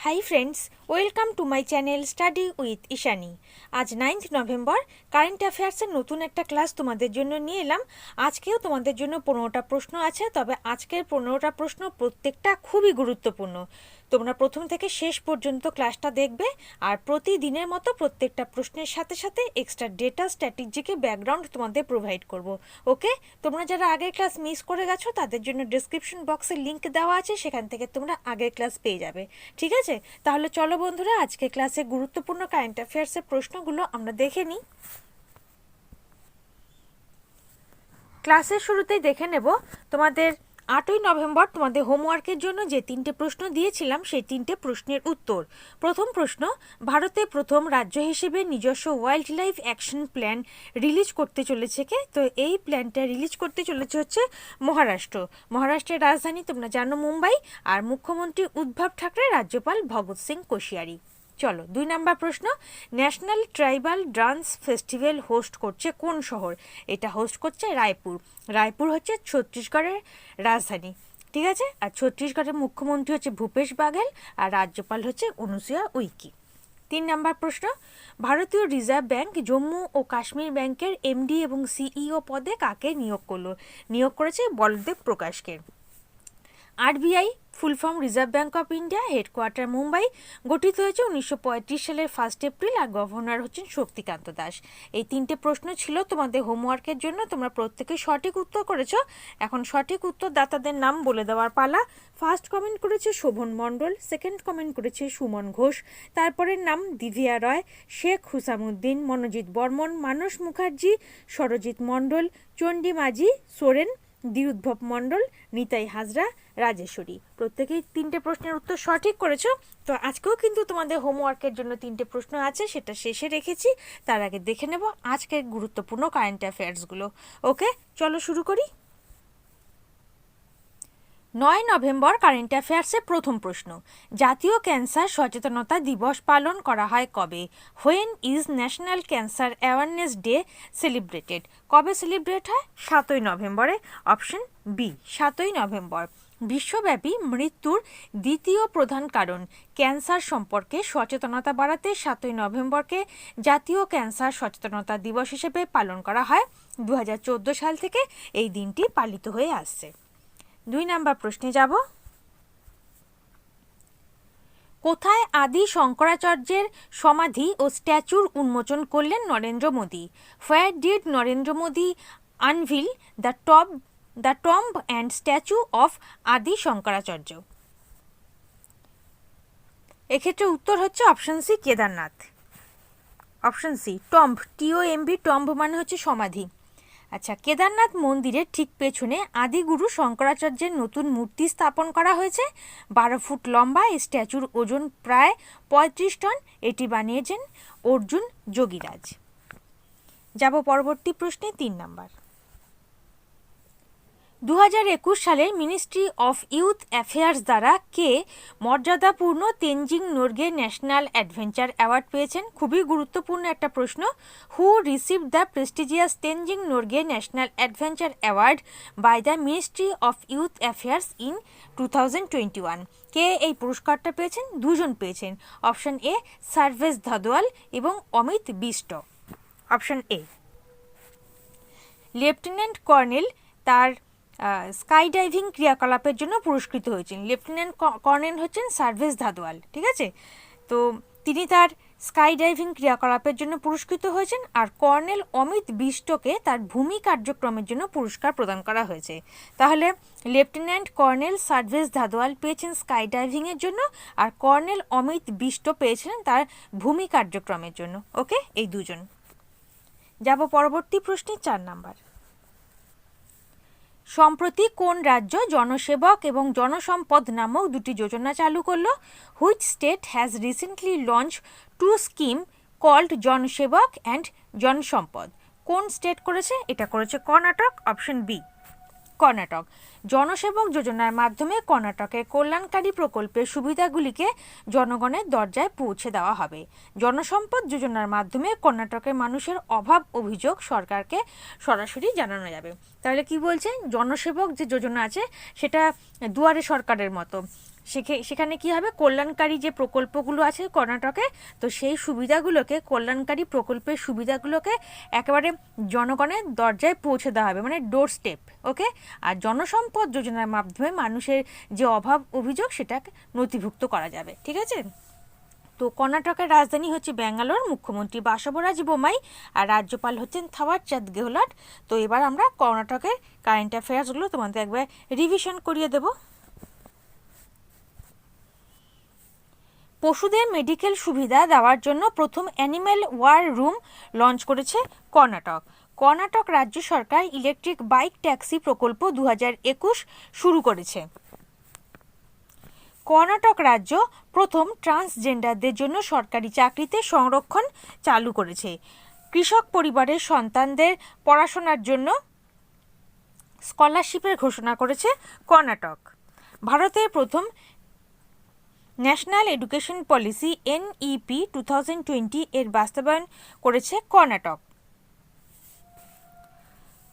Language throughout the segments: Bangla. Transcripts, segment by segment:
Hi friends, welcome to my channel study with Ishani. আজ 9th নভেম্বর কারেন্ট অ্যাফেয়ার্সের নতুন একটা ক্লাস তোমাদের জন্য নিয়ে এলাম। আজকেও তোমাদের জন্য 15টা প্রশ্ন আছে, তবে আজকের 15টা প্রশ্ন প্রত্যেকটা খুবই গুরুত্বপূর্ণ। তোমরা প্রথম থেকে শেষ পর্যন্ত ক্লাসটা দেখবে, আর প্রতিদিনের মতো প্রত্যেকটা প্রশ্নের সাথে সাথে এক্সট্রা ডেটা স্ট্র্যাটেজিকে ব্যাকগ্রাউন্ড তোমাদের প্রোভাইড করব। ওকে, তোমরা যারা আগের ক্লাস মিস করে গেছো তাদের জন্য ডেসক্রিপশন বক্সে লিঙ্ক দেওয়া আছে, সেখান থেকে তোমরা আগের ক্লাস পেয়ে যাবে। ঠিক আছে, তাহলে চলো বন্ধুরা, আজকে ক্লাসে গুরুত্বপূর্ণ কারেন্ট অ্যাফেয়ার্সের প্রশ্নগুলো আমরা দেখে নিই। ক্লাসের শুরুতেই দেখে নেব তোমাদের 8ই নভেম্বর তোমাদের হোমওয়ার্কের জন্য যে 3টে প্রশ্ন দিয়েছিলাম সেই 3টে প্রশ্নের উত্তর। প্রথম প্রশ্ন, ভারতে প্রথম রাজ্য হিসেবে নিজস্ব wild life action plan release করতে চলেছে কে? তো এই প্ল্যানটা রিলিজ করতে চলেছে হচ্ছে মহারাষ্ট্র। মহারাষ্ট্রের রাজধানী তোমরা জানো মুম্বাই, আর মুখ্যমন্ত্রী উদ্ধব ঠাকরে, রাজ্যপাল ভগৎ সিং কোশিয়ারি। চলো 2 নম্বর প্রশ্ন, national tribal dance festival host করছে কোন শহর? এটা হোস্ট করছে রায়পুর। রায়পুর হচ্ছে ছত্তিশগড়ের রাজধানী। ঠিক আছে, আর ছত্তিশগড়ের মুখ্যমন্ত্রী হচ্ছে ভূপেশ বাঘেল, আর রাজ্যপাল হচ্ছে অনুসুয়া উইকি। 3 নম্বর প্রশ্ন, ভারতীয় রিজার্ভ ব্যাংক জম্মু ও কাশ্মীর ব্যাংকের এমডি এবং সিইও পদে কাকে নিয়োগ করলো? নিয়োগ করেছে বলদেব প্রকাশকে। RBI full form Reserve Bank of India, headquarter Mumbai, গঠিত হয়েছে 1935 সালের 1 এপ্রিল, আর গভর্নর হচ্ছেন শক্তিকান্ত দাস। এই 3টে প্রশ্ন ছিল তোমাদের হোমওয়ার্কের জন্য, তোমরা প্রত্যেকে সঠিক উত্তর করেছো। এখন সঠিক উত্তরদাতাদের নাম বলে দেওয়ার পালা। ফার্স্ট কমেন্ট করেছে শোভন মণ্ডল, সেকেন্ড কমেন্ট করেছে সুমন ঘোষ, তারপরের নাম দিভিয়া রয়, শেখ হুসামুদ্দিন, মনোজিৎ বর্মন, মানস মুখার্জি, সরজিৎ মণ্ডল, চণ্ডী মাঝি, সোরেন, দ্বিরুদ্ভব মণ্ডল, নিতাই হাজরা, রাজেশ্বরী। প্রত্যেকেই 3টে প্রশ্নের উত্তর সঠিক করেছো। তো আজকেও কিন্তু তোমাদের হোমওয়ার্কের জন্য 3টে প্রশ্ন আছে, সেটা শেষে রেখেছি। তার আগে দেখে নেব আজকের গুরুত্বপূর্ণ কারেন্ট অ্যাফেয়ার্সগুলো। ওকে, চলো শুরু করি। 9 নভেম্বর কারেন্ট অ্যাফেয়ার্সের প্রথম প্রশ্ন, জাতীয় ক্যান্সার সচেতনতা দিবস পালন করা হয় কবে? When is national cancer awareness day celebrated? কবে সেলিব্রেট হয়? 7ই নভেম্বরে। অপশন বি, 7ই নভেম্বর। বিশ্বব্যাপী মৃত্যুর দ্বিতীয় প্রধান কারণ ক্যান্সার সম্পর্কে সচেতনতা বাড়াতে 7ই নভেম্বরকে জাতীয় ক্যান্সার সচেতনতা দিবস হিসেবে পালন করা হয়। 2014 সাল থেকে এই দিনটি পালিত হয়ে আসছে। 2 নম্বর প্রশ্নে যাব। কোথায় আদি শঙ্করাচার্যের সমাধি ও স্ট্যাচুর উন্মোচন করলেন Narendra Modi? Where did Narendra Modi unveil the tomb and statue of Adi Shankaracharya? এক্ষেত্রে উত্তর হচ্ছে option C, Kedarnath. Option C, tomb, TOMB, tomb মানে হচ্ছে সমাধি। আচ্ছা, কেদারনাথ মন্দিরের ঠিক পেছনে আদিগুরু শঙ্করাচার্যের নতুন মূর্তি স্থাপন করা হয়েছে। 12 ফুট লম্বা এই স্ট্যাচুর ওজন প্রায় 35 টন। এটি বানিয়েছেন অর্জুন যোগীরাজ। যাব পরবর্তী প্রশ্নে, 3 নাম্বার। 2021 সালের মিনিস্ট্রি অফ ইউথ অ্যাফেয়ার্স দ্বারা কে মর্যাদাপূর্ণ Tenzing Norgay national adventure award পেয়েছেন? খুবই গুরুত্বপূর্ণ একটা প্রশ্ন। Who received the prestigious Tenzing Norgay national adventure award by the ministry of youth affairs in 2021? কে এই পুরস্কারটা পেয়েছেন? 2 জন পেয়েছেন। অপশন এ, সার্ভেশ ধাদোয়াল এবং Amit beast. Option A. Lieutenant colonel তার স্কাই ডাইভিং ক্রিয়াকলাপের জন্য পুরস্কৃত হয়েছেন। লেফটেন্যান্ট কর্নেল হচ্ছেন সার্ভেশ ধাদোয়াল। ঠিক আছে, তো তিনি তার স্কাই ডাইভিং ক্রিয়াকলাপের জন্য পুরস্কৃত হয়েছেন, আর কর্নেল অমিত বিষ্টকে তার ভূমি কার্যক্রমের জন্য পুরস্কার প্রদান করা হয়েছে। তাহলে লেফটেন্যান্ট কর্নেল সার্ভেশ ধাদোয়াল পেয়েছেন স্কাই ডাইভিংয়ের জন্য, আর কর্নেল অমিত বিষ্ট পেয়েছিলেন তার ভূমি কার্যক্রমের জন্য। ওকে, এই 2 জন। যাব পরবর্তী প্রশ্নে, 4 নাম্বার। সম্প্রতি কোন রাজ্য জনসেবক এবং জনসম্পদ নামক 2টি যোজনা চালু করলো? Which state has recently launch 2 scheme called Jansevak and Jansampad? কোন স্টেট করেছে? এটা করেছে কর্ণাটক। Option B, Karnataka. জনসেবক যোজনার মাধ্যমে কর্ণাটকের কল্যাণকারী প্রকল্পের সুবিধাগুলিকে জনগণের দরজায় পৌঁছে দেওয়া হবে। জনসম্পদ যোজনার মাধ্যমে কর্ণাটকের মানুষের অভাব অভিযোগ সরকারকে সরাসরি জানানো যাবে। তাহলে কি বলছে? জনসেবক যে যোজনা আছে সেটা দুয়ারে সরকারের মতো, সেখানে কি হবে, কল্যাণকারী যে প্রকল্পগুলো আছে কর্ণাটকে, তো সেই সুবিধাগুলোকে, কল্যাণকারী প্রকল্পের সুবিধাগুলোকে একেবারে জনগণের দরজায় পৌঁছে দেওয়া হবে, মানে ডোর স্টেপ। ওকে, আর জনসম্পদ যোজনার মাধ্যমে মানুষের যে অভাব অভিযোগ সেটাকে নথিভুক্ত করা যাবে। ঠিক আছে, তো কর্ণাটকের রাজধানী হচ্ছে ব্যাঙ্গালোর, মুখ্যমন্ত্রী বাসবরাজ বোম্মাই, আর রাজ্যপাল হচ্ছেন থাওয়ার চাঁদ গেহলট। তো এবার আমরা কর্ণাটকের কারেন্ট অ্যাফেয়ার্সগুলো তোমাদের একবার রিভিশন করিয়ে দেব। পশুদের মেডিকেল সুবিধা দেওয়ার জন্য প্রথম অ্যানিম্যাল ওয়ার রুম লঞ্চ করেছে কর্ণাটক। কর্ণাটক রাজ্য সরকার ইলেকট্রিক বাইক ট্যাক্সি প্রকল্প 2021 শুরু করেছে। কর্ণাটক রাজ্য প্রথম ট্রান্সজেন্ডারদের জন্য সরকারি চাকরিতে সংরক্ষণ চালু করেছে। কৃষক পরিবারের সন্তানদের পড়াশোনার জন্য স্কলারশিপের ঘোষণা করেছে কর্ণাটক। ভারতের প্রথম ন্যাশনাল এডুকেশন পলিসি NEP 2020 এর বাস্তবায়ন করেছে কর্ণাটক।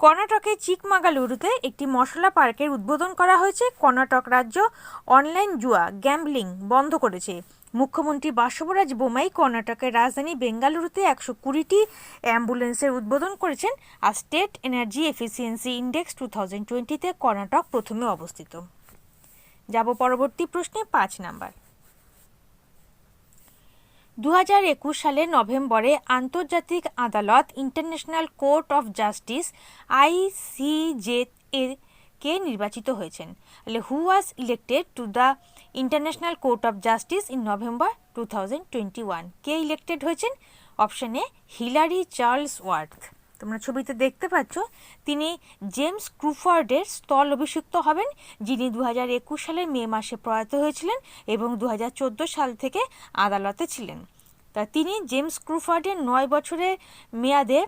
কর্ণাটকের চিকমাগালুরুতে একটি মশলা পার্কের উদ্বোধন করা হয়েছে। কর্ণাটক রাজ্য অনলাইন জুয়া গ্যাম্বলিং বন্ধ করেছে। মুখ্যমন্ত্রী বাসবরাজ বোম্মাই কর্ণাটকের রাজধানী বেঙ্গালুরুতে 120টি অ্যাম্বুলেন্সের উদ্বোধন করেছেন। আর স্টেট এনার্জি এফিসিয়েন্সি ইন্ডেক্স 2020-তে কর্ণাটক প্রথমে অবস্থিত। যাব পরবর্তী প্রশ্নে, 5 নাম্বার। 2021 সালের নভেম্বরে আন্তর্জাতিক আদালত international court of justice ICJ কে নির্বাচিত হয়েছেন। Who was elected to the international court of justice in November 2021? কে ইলেক্টেড হয়েছেন? Option A Hilary Charlesworth. তোমরা ছবিতে দেখতে পাচ্ছ, তিনি জেমস ক্রুফোর্ডের স্থল অভিষিক্ত হবেন, যিনি 2021 সালের মে মাসে প্রয়াত হয়েছিলেন এবং 2014 সাল থেকে আদালতে ছিলেন। তা তিনি জেমস ক্রুফোর্ডের 9 বছরের মেয়াদে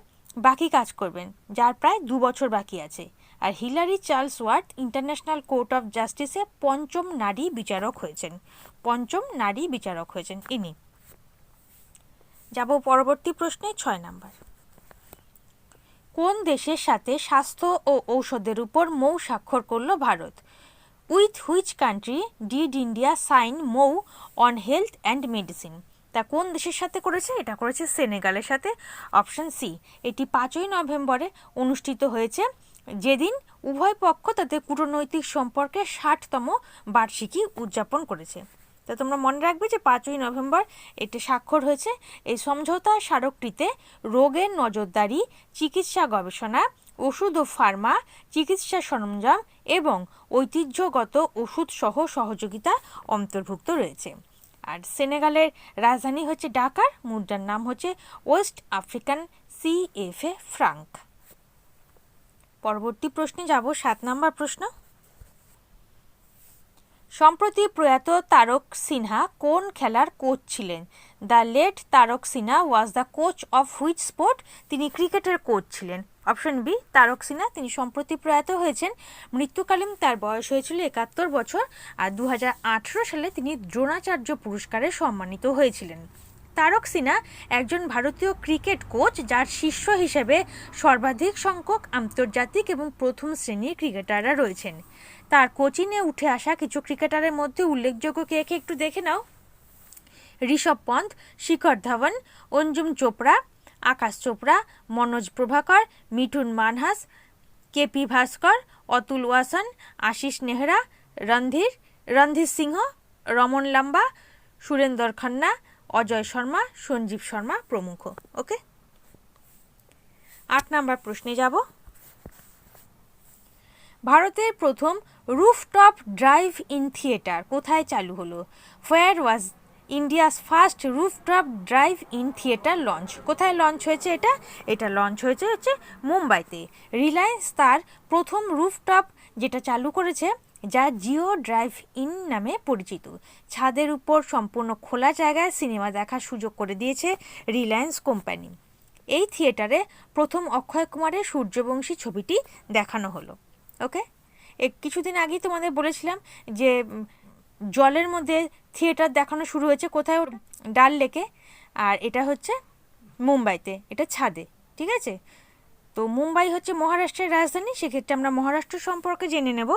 বাকি কাজ করবেন, যার প্রায় 2 বছর বাকি আছে। আর Hilary Charlesworth international court of জাস্টিসে পঞ্চম নারী বিচারক হয়েছেন ইনি। যাব পরবর্তী প্রশ্নে, 6 নাম্বার। কোন দেশের সাথে স্বাস্থ্য ও ঔষধের উপর মৌ স্বাক্ষর করল Bharat? With which country did India sign MoU on health and medicine? তা কোন দেশের সাথে করেছে? এটা করেছে সেনেগালের সাথে। Option C. এটি 5ই নভেম্বরে অনুষ্ঠিত হয়েছে, যেদিন উভয় পক্ষ তাদের কূটনৈতিক সম্পর্কের 60তম বার্ষিকী উদযাপন করেছে। তা তোমরা মনে রাখবে যে 5ই নভেম্বর এটি স্বাক্ষর হয়েছে। এই সমঝোতা স্মারকটিতে রোগের নজরদারি, চিকিৎসা গবেষণা, ওষুধ ও ফার্মা, চিকিৎসা সরঞ্জাম এবং ঐতিহ্যগত ওষুধ সহ সহযোগিতা অন্তর্ভুক্ত রয়েছে। আর সেনেগালের রাজধানী হচ্ছে ঢাকার, মুদ্রার নাম হচ্ছে ওয়েস্ট আফ্রিকান CFA ফ্রাঙ্ক। পরবর্তী প্রশ্নে যাব, 7 নম্বর প্রশ্ন। সম্প্রতি প্রয়াত তারক সিনহা কোন খেলার কোচ ছিলেন? The late Tarak Sinha was the coach of which sport? তিনি ক্রিকেটের কোচ ছিলেন। অপশন বি, তারক সিনহা তিনি সম্প্রতি প্রয়াত হয়েছেন। মৃত্যুকালীন তার বয়স হয়েছিল 71 বছর। আর 2018 সালে তিনি দ্রোণাচার্য পুরস্কারে সম্মানিত হয়েছিলেন। তারক সিনহা একজন ভারতীয় ক্রিকেট কোচ, যার শিষ্য হিসেবে সর্বাধিক সংখ্যক আন্তর্জাতিক এবং প্রথম শ্রেণীর ক্রিকেটাররা রয়েছেন। তার কোচিংয়ে উঠে আসা কিছু ক্রিকেটারের মধ্যে উল্লেখযোগ্য কে কে একটু দেখে নাও। ঋষভ পন্থ, শিখর ধাওয়ান, অঞ্জুম চোপড়া, আকাশ চোপড়া, মনোজ প্রভাকর, মিঠুন মানহাস, KP ভাস্কর, অতুল ওয়াসন, আশিস নেহরা, রণধীর সিংহ, রমন লাম্বা, সুরেন্দর খান্না, অজয় শর্মা, সঞ্জীব শর্মা প্রমুখ। ওকে, 8 নম্বর প্রশ্নে যাব। ভারতের প্রথম রুফটপ ড্রাইভ ইন থিয়েটার কোথায় চালু হলো? Where was India's first rooftop drive in theatre launch? কোথায় লঞ্চ হয়েছে এটা লঞ্চ হচ্ছে মুম্বাইতে। রিলায়েন্স তার প্রথম রুফটপ যেটা চালু করেছে, যা জিও ড্রাইভ ইন নামে পরিচিত। ছাদের উপর সম্পূর্ণ খোলা জায়গায় সিনেমা দেখার সুযোগ করে দিয়েছে রিলায়েন্স কোম্পানি। এই থিয়েটারে প্রথম অক্ষয় কুমারের সূর্যবংশী ছবিটি দেখানো হলো। ওকে, কিছুদিন আগেই তোমাদের বলেছিলাম যে জলের মধ্যে থিয়েটার দেখানো শুরু হয়েছে। কোথায়? ডাল লেকে। আর এটা হচ্ছে মুম্বাইতে, এটা ছাদে। ঠিক আছে, তো মুম্বাই হচ্ছে মহারাষ্ট্রের রাজধানী, সেক্ষেত্রে আমরা মহারাষ্ট্র সম্পর্কে জেনে নেব।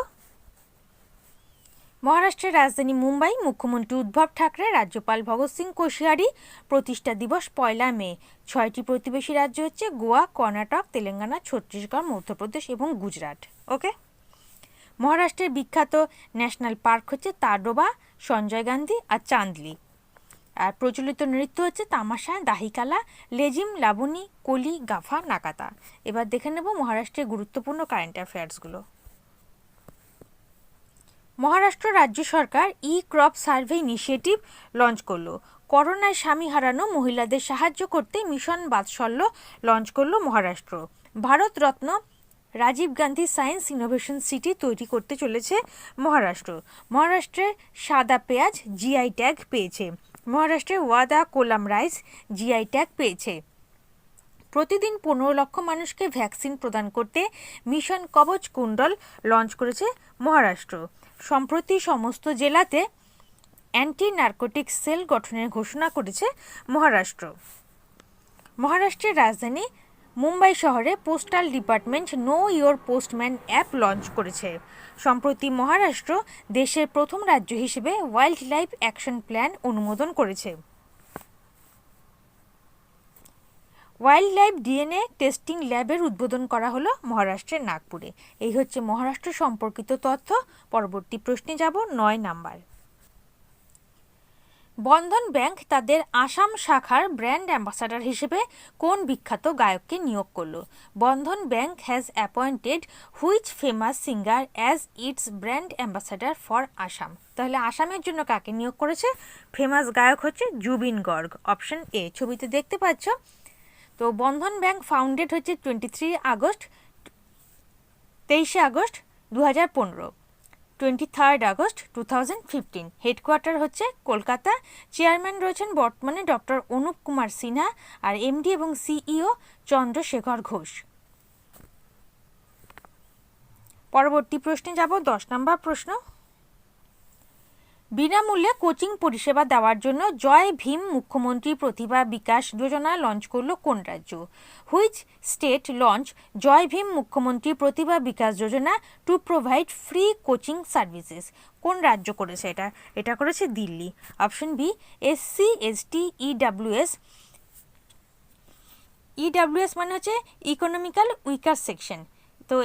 মহারাষ্ট্রের রাজধানী মুম্বাই, মুখ্যমন্ত্রী উদ্ধব ঠাকরে, রাজ্যপাল ভগৎ সিং কোশিয়ারি। প্রতিষ্ঠা দিবস 1 মে। 6টি প্রতিবেশী রাজ্য হচ্ছে গোয়া, কর্ণাটক, তেলেঙ্গানা, ছত্তিশগড়, মধ্যপ্রদেশ এবং গুজরাট। ওকে। মহারাষ্ট্রের বিখ্যাত ন্যাশনাল পার্ক হচ্ছে তাডোবা, সঞ্জয় গান্ধী আর চান্দলি। আর প্রচলিত নৃত্য হচ্ছে তামাশা, দাহিকালা, লেজিম, লাবণী, কলি, গাফা, নাকাতা। এবার দেখে নেব মহারাষ্ট্রের গুরুত্বপূর্ণ কারেন্ট অ্যাফেয়ার্সগুলো। মহারাষ্ট্র রাজ্য সরকার ক্রপ সার্ভে ইনিশিয়েটিভ লঞ্চ করলো। করোনায় স্বামী হারানো মহিলাদের সাহায্য করতে মিশন বাৎসল্য লঞ্চ করলো Maharashtra. Bharat Ratna Rajiv Gandhi science innovation city তৈরি করতে চলেছে মহারাষ্ট্র। মহারাষ্ট্রের সাদা পেঁয়াজ জিআই ট্যাগ পেয়েছে। মহারাষ্ট্রের ওয়াদা কোলাম রাইস জিআই ট্যাগ পেয়েছে। প্রতিদিন 15 লক্ষ মানুষকে ভ্যাকসিন প্রদান করতে মিশন কবচ কুণ্ডল লঞ্চ করেছে মহারাষ্ট্র। সম্প্রতি সমস্ত জেলাতে অ্যান্টি নার্কোটিক সেল গঠনের ঘোষণা করেছে মহারাষ্ট্র। মহারাষ্ট্রের রাজধানী মুম্বাই শহরে postal department know your postman app launch করেছে। সম্প্রতি মহারাষ্ট্র দেশের প্রথম রাজ্য হিসেবে ওয়াইল্ড লাইফ অ্যাকশন প্ল্যান অনুমোদন করেছে। ওয়াইল্ড লাইফ ডিএনএ টেস্টিং ল্যাবের উদ্বোধন করা হলো মহারাষ্ট্রের নাগপুরে। এই হচ্ছে মহারাষ্ট্র সম্পর্কিত তথ্য। পরবর্তী প্রশ্নে যাব 9 নাম্বার। বন্ধন ব্যাংক তাদের আসাম শাখার ব্র্যান্ড অ্যাম্বাসাডার হিসেবে কোন বিখ্যাত গায়ককে নিয়োগ করলো? Bandhan bank has appointed which famous singer as its brand ambassador for Assam. তাহলে আসামের জন্য কাকে নিয়োগ করেছে? ফেমাস গায়ক হচ্ছে জুবিন গর্গ। অপশন এ ছবিতে দেখতে পাচ্ছ। তো বন্ধন ব্যাংক ফাউন্ডেড হচ্ছে 23 আগস্ট 2015, 23 আগস্ট 2015। হেডকোয়ার্টার হচ্ছে কলকাতা। চেয়ারম্যান রয়েছেন বর্তমানে ডক্টর অনুপ কুমার সিনহা আর এমডি এবং সিইও চন্দ্রশেখর ঘোষ। পরবর্তী প্রশ্নে যাব 10 নম্বর প্রশ্ন। বিনামূল্যে কোচিং পরিষেবা দেওয়ার জন্য জয় ভীম মুখ্যমন্ত্রী প্রতিভা বিকাশ যোজনা লঞ্চ করলো কোন রাজ্য? Which state launch Jai Bhim Mukhyamantri Pratibha Vikas Yojana to provide free coaching services? কোন রাজ্য করেছে এটা? এটা করেছে Delhi. Option B SC ST EWS. EWS মানে হচ্ছে ইকোনমিক্যাল উইকার সেকশন। তো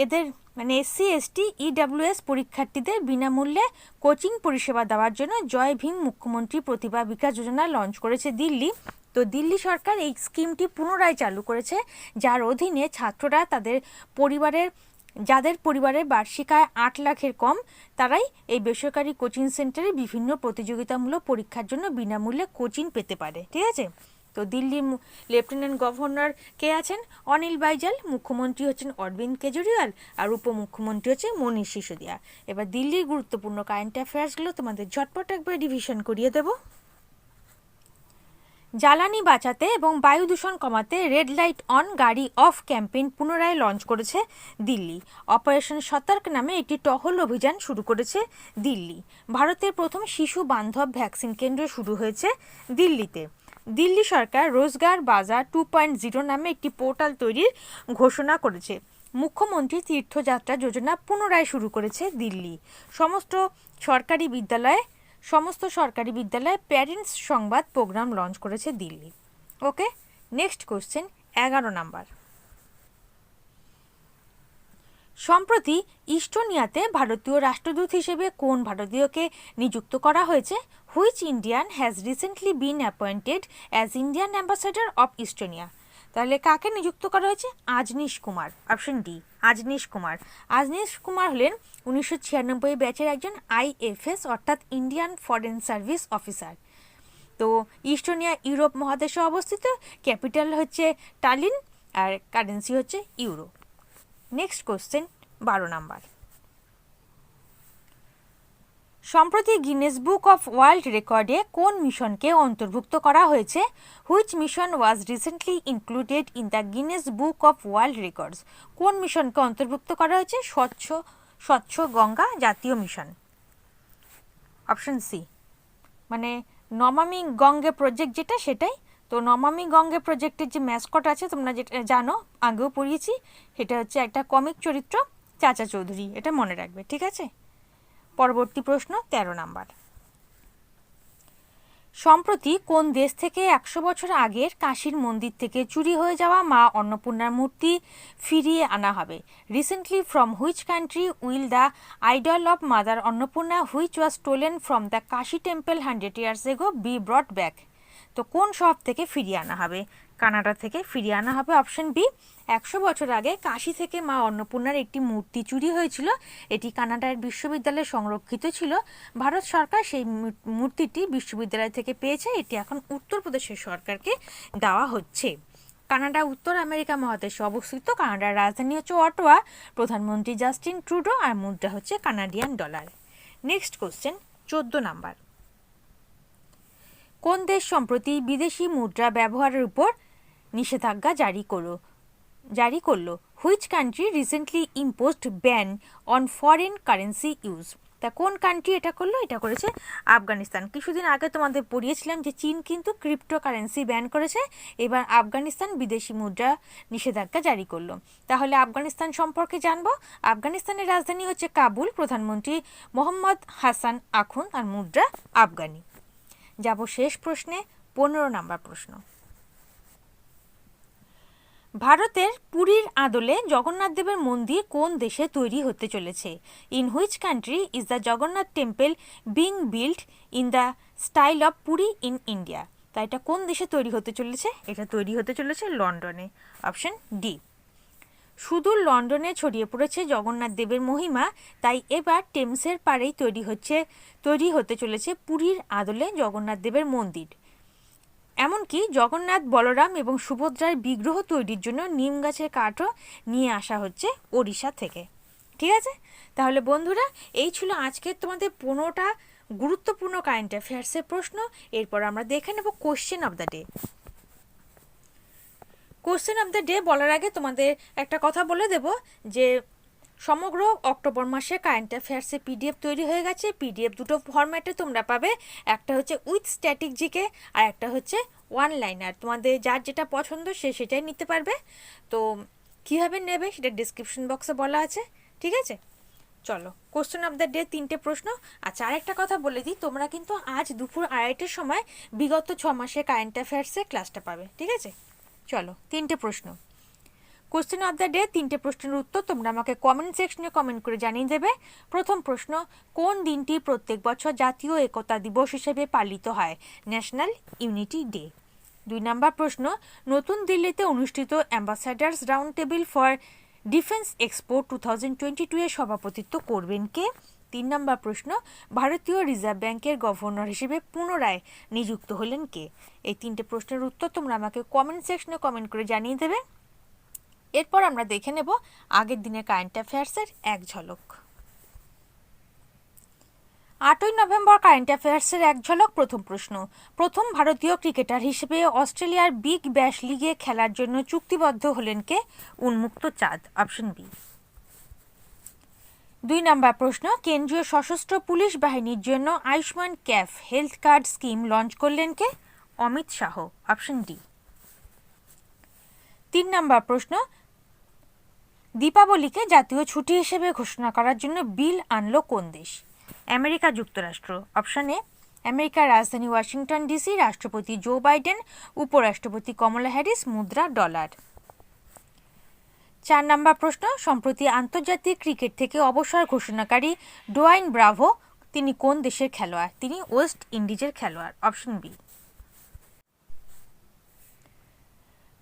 এদের মানে এসসি এসটি ইডাব্লিউএস পরীক্ষার্থীদের বিনামূল্যে কোচিং পরিষেবা দেওয়ার জন্য জয় ভীম মুখ্যমন্ত্রী প্রতিভা বিকাশ যোজনা লঞ্চ করেছে দিল্লি। তো দিল্লি সরকার এই স্কিমটি পুনরায় চালু করেছে, যার অধীনে ছাত্ররা যাদের পরিবারের বার্ষিক আয় 8 লাখের কম তারাই এই বেসরকারি কোচিং সেন্টারে বিভিন্ন প্রতিযোগিতামূলক পরীক্ষার জন্য বিনামূল্যে কোচিং পেতে পারে। ঠিক আছে। তো দিল্লির লেফটেন্যান্ট গভর্নর কে আছেন? অনিল বাইজাল। মুখ্যমন্ত্রী হচ্ছেন অরবিন্দ কেজরিওয়াল আর উপমুখ্যমন্ত্রী হচ্ছে মনীষ সিসোদিয়া। এবার দিল্লির গুরুত্বপূর্ণ কারেন্ট অ্যাফেয়ার্সগুলো তোমাদের ঝটপট একবার রিভিশন করিয়ে দেব। জ্বালানি বাঁচাতে এবং বায়ু দূষণ কমাতে রেড লাইট অন গাড়ি অফ ক্যাম্পেইন পুনরায় লঞ্চ করেছে দিল্লি। অপারেশন সতর্ক নামে একটি টহল অভিযান শুরু করেছে দিল্লি। ভারতের প্রথম শিশু বান্ধব ভ্যাকসিন কেন্দ্র শুরু হয়েছে দিল্লিতে। দিল্লি সরকার রোজগার বাজার 2.0 নামে একটি পোর্টাল তৈরির ঘোষণা করেছে। মুখ্যমন্ত্রী তীর্থযাত্রা যোজনা পুনরায় শুরু করেছে দিল্লি। সমস্ত সরকারি বিদ্যালয়ে প্যারেন্টস সংবাদ প্রোগ্রাম লঞ্চ করেছে Delhi. Okay. Next question 11 number. সম্প্রতি ইস্টোনিয়াতে ভারতীয় রাষ্ট্রদূত হিসেবে কোন ভারতীয়কে নিযুক্ত করা হয়েছে? Which Indian has recently been appointed as Indian ambassador of Estonia? তাহলে কাকে নিযুক্ত করা হয়েছে? আজনীশ কুমার। Option D Ajneesh Kumar. আজনীশ কুমার হলেন 1996 ব্যাচের একজন আইএফএস অর্থাৎ ইন্ডিয়ান ফরেন সার্ভিস অফিসার। তো ইস্টোনিয়া ইউরোপ মহাদেশে অবস্থিত। ক্যাপিটাল হচ্ছে টালিন আর কারেন্সি হচ্ছে ইউরো। Next question 12 number. সম্প্রতি গিনেস বুক অফ ওয়ার্ল্ড রেকর্ডে কোন মিশনকে অন্তর্ভুক্ত করা হয়েছে? Which mission was recently included in the Guinness book of world records? কোন মিশনকে অন্তর্ভুক্ত করা হয়েছে? স্বচ্ছ গঙ্গা জাতীয় মিশন। অপশন সি মানে নমামি গঙ্গে প্রজেক্ট যেটা সেটাই। তো নমামি গঙ্গে প্রজেক্টের যে ম্যাসকট আছে তোমরা যেটা জানো, আগেও পড়িয়েছি, সেটা হচ্ছে একটা কমিক চরিত্র চাচা চৌধুরী। এটা মনে রাখবে। ঠিক আছে। পরবর্তী প্রশ্ন 13 নাম্বার। সম্প্রতি কোন দেশ থেকে 100 বছর আগের কাশীর মন্দির থেকে চুরি হয়ে যাওয়া মা অন্নপূর্ণার মূর্তি ফিরিয়ে আনা হবে? Recently from which country will the idol of mother Annapurna which was stolen from the Kashi temple 100 years ago B ব্রট back? তো কোন শহর থেকে ফিরিয়ে আনা হবে? কানাডা থেকে ফিরিয়ে আনা হবে। Option B. 100 বছর আগে কাশী থেকে মা অন্নপূর্ণার একটি মূর্তি চুরি হয়েছিল। এটি কানাডার বিশ্ববিদ্যালয়ে সংরক্ষিত ছিল। ভারত সরকার সেই মূর্তিটি বিশ্ববিদ্যালয় থেকে পেয়েছে। এটি এখন উত্তরপ্রদেশের সরকারকে দেওয়া হচ্ছে। কানাডা উত্তর আমেরিকা মহাদেশে অবস্থিত। কানাডার রাজধানী হচ্ছে অটোয়া। প্রধানমন্ত্রী জাস্টিন ট্রুডো আর মুদ্রা হচ্ছে Canadian dollar. Next question 14 number. কোন দেশ সম্প্রতি বিদেশি মুদ্রা ব্যবহারের উপর নিষেধাজ্ঞা জারি করলো? Which country recently imposed ban on foreign currency use? তা কোন কান্ট্রি এটা করলো? এটা করেছে আফগানিস্তান। কিছুদিন আগে তোমাদের পড়িয়েছিলাম যে চীন কিন্তু ক্রিপ্টো কারেন্সি ব্যান করেছে। এবার আফগানিস্তান বিদেশি মুদ্রা নিষেধাজ্ঞা জারি করলো। তাহলে আফগানিস্তান সম্পর্কে জানবো। আফগানিস্তানের রাজধানী হচ্ছে কাবুল। প্রধানমন্ত্রী মোহাম্মদ হাসান আখুন আর মুদ্রা আফগানি। যাব শেষ প্রশ্নে 15 নাম্বার প্রশ্ন। ভারতের পুরীর আদলে জগন্নাথ দেবের মন্দির কোন দেশে তৈরি হতে চলেছে? In which country is the Jagannath temple being built in the style of Puri in India? তাই এটা কোন দেশে তৈরি হতে চলেছে? এটা তৈরি হতে চলেছে লন্ডনে। Option D. শুধু লন্ডনে ছড়িয়ে পড়েছে জগন্নাথ দেবের মহিমা, তাই এবার টেমসের পাড়েই তৈরি হতে চলেছে পুরীর আদলে জগন্নাথ দেবের মন্দির। এমনকি জগন্নাথ, বলরাম এবং সুভদ্রার বিগ্রহ তৈরির জন্য নিম গাছের কাঠও নিয়ে আসা হচ্ছে ওড়িশা থেকে। ঠিক আছে, তাহলে বন্ধুরা এই ছিল আজকের তোমাদের 15টা গুরুত্বপূর্ণ কারেন্ট অ্যাফেয়ার্সের প্রশ্ন। এরপর আমরা দেখে নেব question of the day. Question of the day বলার আগে তোমাদের একটা কথা বলে দেব যে সমগ্র অক্টোবর মাসে কারেন্ট অ্যাফেয়ার্সের পিডিএফ তৈরি হয়ে গেছে। পিডিএফ দুটো ফরম্যাটে তোমরা পাবে, একটা হচ্ছে উইথ স্ট্যাটিক জিকে আর একটা হচ্ছে ওয়ান লাইনার। তোমাদের যার যেটা পছন্দ সে সেটাই নিতে পারবে। তো কীভাবে নেবে সেটা ডিসক্রিপশন বক্সে বলা আছে। ঠিক আছে, চলো কোশ্চেন অফ দ্য ডে 3টে প্রশ্ন। আচ্ছা, আরেকটা কথা বলে দিই, তোমরা কিন্তু আজ দুপুর 2:30টার সময় বিগত 6 মাসের কারেন্ট অ্যাফেয়ার্সের ক্লাসটা পাবে। ঠিক আছে, চলো 3টে প্রশ্ন। কোশ্চেন অফ দ্য ডে 3টে প্রশ্নের উত্তর তোমরা আমাকে কমেন্ট সেকশনে কমেন্ট করে জানিয়ে দেবে। প্রথম প্রশ্ন, কোন দিনটি প্রত্যেক বছর জাতীয় একতা দিবস হিসেবে পালিত হয়? National unity day. 2 নম্বর প্রশ্ন, নতুন দিল্লিতে অনুষ্ঠিত ambassadors round table for defence expo 2022 এর সভাপতিত্ব করবেন কে? 3 নম্বর প্রশ্ন, ভারতীয় রিজার্ভ ব্যাংকের গভর্নর হিসেবে পুনরায় নিযুক্ত হলেন কে? এই 3টে প্রশ্নের উত্তর তোমরা আমাকে কমেন্ট সেকশনে কমেন্ট করে জানিয়ে দেবে। এরপর আমরা দেখে নেব আগের দিনের কারেন্ট অ্যাফেয়ার্সের এক ঝলক। 8ই নভেম্বর কারেন্ট অ্যাফেয়ার্সের এক ঝলক। প্রথম প্রশ্ন, প্রথম ভারতীয় ক্রিকেটার হিসেবে অস্ট্রেলিয়ার বিগ ব্যাশ লিগে খেলার জন্য চুক্তিবদ্ধ হলেন কে? উন্মুক্ত চাঁদ। Option B. 2 নম্বর প্রশ্ন, কেন্দ্রীয় সশস্ত্র পুলিশ বাহিনীর জন্য আয়ুষ্মান ক্যাফ হেলথ কার্ড স্কিম লঞ্চ করলেন কে? অমিত শাহ। Option D. 3 নম্বর প্রশ্ন, দীপাবলিকে জাতীয় ছুটি হিসেবে ঘোষণা করার জন্য বিল আনলো কোন দেশ? আমেরিকা যুক্তরাষ্ট্র। Option A. আমেরিকার রাজধানী ওয়াশিংটন ডিসি। রাষ্ট্রপতি জো বাইডেন। উপরাষ্ট্রপতি কমলা হ্যারিস। মুদ্রা ডলার। 4 নম্বর প্রশ্ন, সম্প্রতি আন্তর্জাতিক ক্রিকেট থেকে অবসর ঘোষণাকারী ডোয়াইন ব্রাভো তিনি কোন দেশের খেলোয়াড়? তিনি ওয়েস্ট ইন্ডিজের খেলোয়াড়। Option B.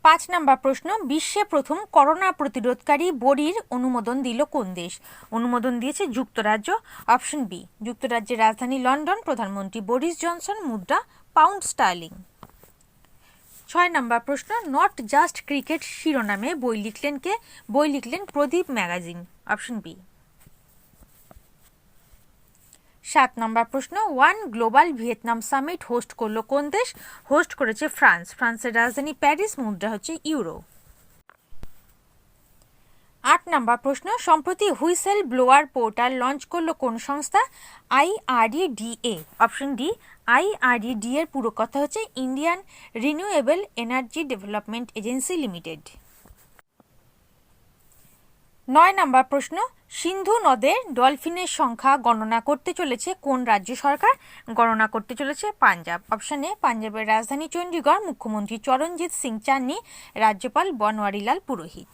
5 নম্বর প্রশ্ন, বিশ্বে প্রথম করোনা প্রতিরোধকারী বড়ির অনুমোদন দিল কোন দেশ? অনুমোদন দিয়েছে যুক্তরাজ্য। Option B. যুক্তরাজ্যের রাজধানী লন্ডন। প্রধানমন্ত্রী বরিস জনসন। মুদ্রা পাউন্ড স্টার্লিং। 6 নম্বর প্রশ্ন, নট জাস্ট ক্রিকেট শিরোনামে বই লিখলেন কে? বই লিখলেন প্রদীপ ম্যাগাজিন। Option B. 7 নম্বর প্রশ্ন, one global Vietnam summit host করলো কোন দেশ? হোস্ট করেছে ফ্রান্স। ফ্রান্সের রাজধানী প্যারিস। মুদ্রা হচ্ছে ইউরো। 8 নম্বর প্রশ্ন, সম্প্রতি হুইসেল ব্লোয়ার পোর্টাল লঞ্চ করলো কোন সংস্থা? IREDA। Option D. IREDA এর পুরো কথা হচ্ছে Indian renewable energy development agency limited. 9 নম্বর প্রশ্ন, সিন্ধু নদে ডলফিনের সংখ্যা গণনা করতে চলেছে কোন রাজ্য সরকার? গণনা করতে চলেছে পাঞ্জাব। অপশন এ পাঞ্জাবের রাজধানী চণ্ডীগড়, মুখ্যমন্ত্রী চরণজিৎ সিং চান্নি, রাজ্যপাল বনওয়ারিলাল পুরোহিত।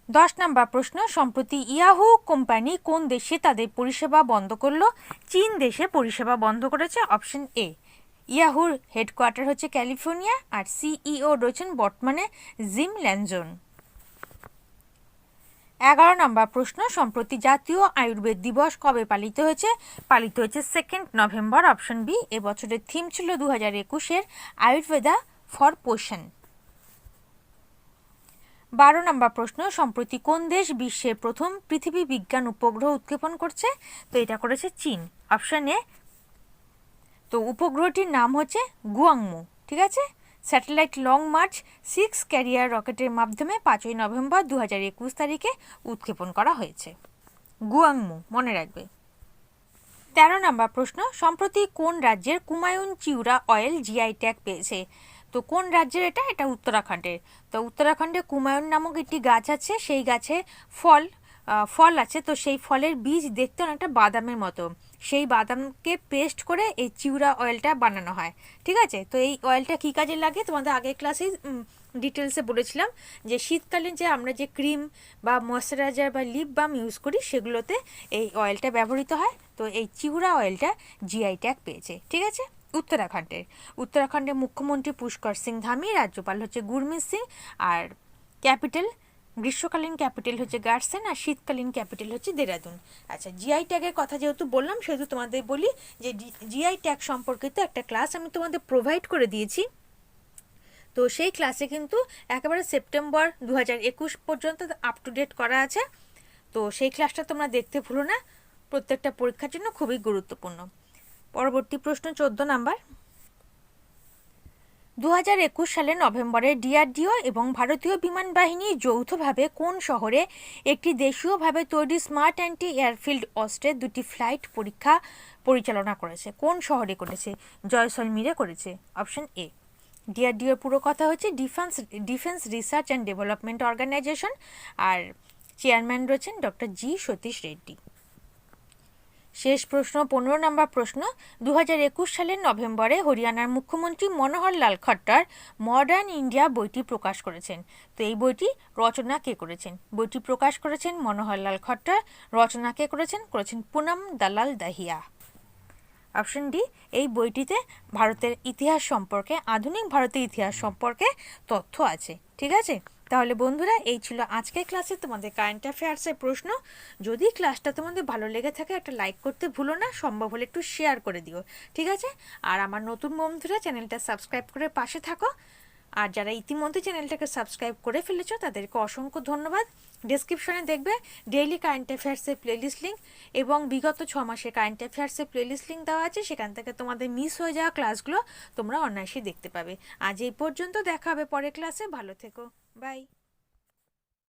10 নম্বর প্রশ্ন, সম্প্রতি ইয়াহু কোম্পানি কোন দেশে তাদের পরিষেবা বন্ধ করলো? চীন দেশে পরিষেবা বন্ধ করেছে। Option A. ইয়াহুর হেডকোয়ার্টার হচ্ছে ক্যালিফোর্নিয়া, আর সিইও রয়েছেন বর্তমানে জিম ল্যানজন। 11 নম্বর প্রশ্ন, সম্প্রতি জাতীয় আয়ুর্বেদ দিবস কবে পালিত হয়েছে? পালিত হয়েছে 2 নভেম্বর। Option B. এবছরের থিম ছিল 2021-এর আয়ুর্বেদা ফর পোষণ। 12 নম্বর প্রশ্ন, সম্প্রতি কোন দেশ বিশ্বের প্রথম পৃথিবী বিজ্ঞান উপগ্রহ উৎক্ষেপণ করছে? তো এটা করেছে চীন। Option A. তো উপগ্রহটির নাম হচ্ছে গুয়াংমু। ঠিক আছে। স্যাটেলাইট লং মার্চ 6 ক্যারিয়ার রকেটের মাধ্যমে 5 নভেম্বর 2021 তারিখে উৎক্ষেপণ করা হয়েছে। গুয়াংমু মনে রাখবে। 13 নম্বর প্রশ্ন, সম্প্রতি কোন রাজ্যের কুমায়ুন চিউরা অয়েল জিআই ট্যাগ পেয়েছে? তো কোন রাজ্যের এটা? এটা উত্তরাখণ্ডের। তো উত্তরাখণ্ডে কুমায়ুন নামক একটি গাছ আছে, সেই গাছে ফল আছে। তো সেই ফলের বীজ দেখতে অনেকটা বাদামের মতো, সেই বাদামকে পেস্ট করে এই চিউরা অয়েলটা বানানো হয়। ঠিক আছে। তো এই অয়েলটা কী কাজে লাগে তোমাদের আগের ক্লাসেই ডিটেলসে বলেছিলাম যে শীতকালীন যে আমরা যে ক্রিম বা ময়শ্চারাইজার বা লিপ বাম ইউজ করি সেগুলোতে এই অয়েলটা ব্যবহৃত হয়। তো এই চিউরা অয়েলটা জিআই ট্যাগ পেয়েছে। ঠিক আছে। উত্তরাখণ্ডের মুখ্যমন্ত্রী পুষ্কর সিং ধামি, রাজ্যপাল হচ্ছে গুরমিত সিং, আর ক্যাপিটাল গ্রীষ্মকালীন ক্যাপিটাল হচ্ছে গার্সেন, আর শীতকালীন ক্যাপিটাল হচ্ছে দেরাদুন। আচ্ছা, জিআই ট্যাগের কথা যেহেতু বললাম সেহেতু তোমাদের বলি যে জিআই ট্যাগ সম্পর্কিত একটা ক্লাস আমি তোমাদের প্রোভাইড করে দিয়েছি। তো সেই ক্লাসে কিন্তু একেবারে সেপ্টেম্বর 2021 পর্যন্ত আপ টু ডেট করা আছে। তো সেই ক্লাসটা তোমরা দেখতে ভুলো না, প্রত্যেকটা পরীক্ষার জন্য খুবই গুরুত্বপূর্ণ। পরবর্তী প্রশ্ন 14 নাম্বার, 2021 সালের নভেম্বরে ডিআরডিও এবং ভারতীয় বিমান বাহিনী যৌথভাবে কোন শহরে একটি দেশীয়ভাবে তৈরি স্মার্ট অ্যান্টি এয়ারফিল্ড অস্ত্রের 2টি ফ্লাইট পরীক্ষা পরিচালনা করেছে? কোন শহরে করেছে? জয়সলমীরে করেছে। অপশন এ। ডিআরডিওর পুরো কথা হচ্ছে defence research and development organisation, আর চেয়ারম্যান রয়েছেন ডক্টর জি সতীশ রেড্ডি। শেষ প্রশ্ন 15 নম্বর প্রশ্ন, 2021 সালের নভেম্বরে হরিয়ানার মুখ্যমন্ত্রী মনোহর লাল খট্টর মডার্ন ইন্ডিয়া বইটি প্রকাশ করেছেন। তো এই বইটি রচনা কে করেছেন? বইটি প্রকাশ করেছেন মনোহর লাল খট্টর। রচনা কে করেছেন? পুনম দালাল দাহিয়া। Option D. এই বইটিতে ভারতের ইতিহাস সম্পর্কে, আধুনিক ভারতের ইতিহাস সম্পর্কে তথ্য আছে। ঠিক আছে। তাহলে বন্ধুরা, এই ছিল আজকের ক্লাসে তোমাদের কারেন্ট অ্যাফেয়ার্সের প্রশ্ন। যদি ক্লাসটা তোমাদের ভালো লেগে থাকে একটা লাইক করতে ভুলো না, সম্ভব হলে একটু শেয়ার করে দিও। ঠিক আছে। আর আমার নতুন বন্ধুরা চ্যানেলটা সাবস্ক্রাইব করে পাশে থাকো, আর যারা ইতিমধ্যে চ্যানেলটাকে সাবস্ক্রাইব করে ফেলেছো তাদেরকে অসংখ্য ধন্যবাদ। ডেসক্রিপশনে দেখবে ডেইলি কারেন্ট অ্যাফেয়ার্সের প্লেলিস্ট লিঙ্ক এবং বিগত 6 মাসের কারেন্ট অ্যাফেয়ার্সের প্লেলিস্ট লিঙ্ক দেওয়া আছে, সেখান থেকে তোমাদের মিস হয়ে যাওয়া ক্লাসগুলো তোমরা অনায়াসে দেখতে পাবে। আজ এই পর্যন্ত, দেখা হবে পরের ক্লাসে। ভালো থেকো, বাই।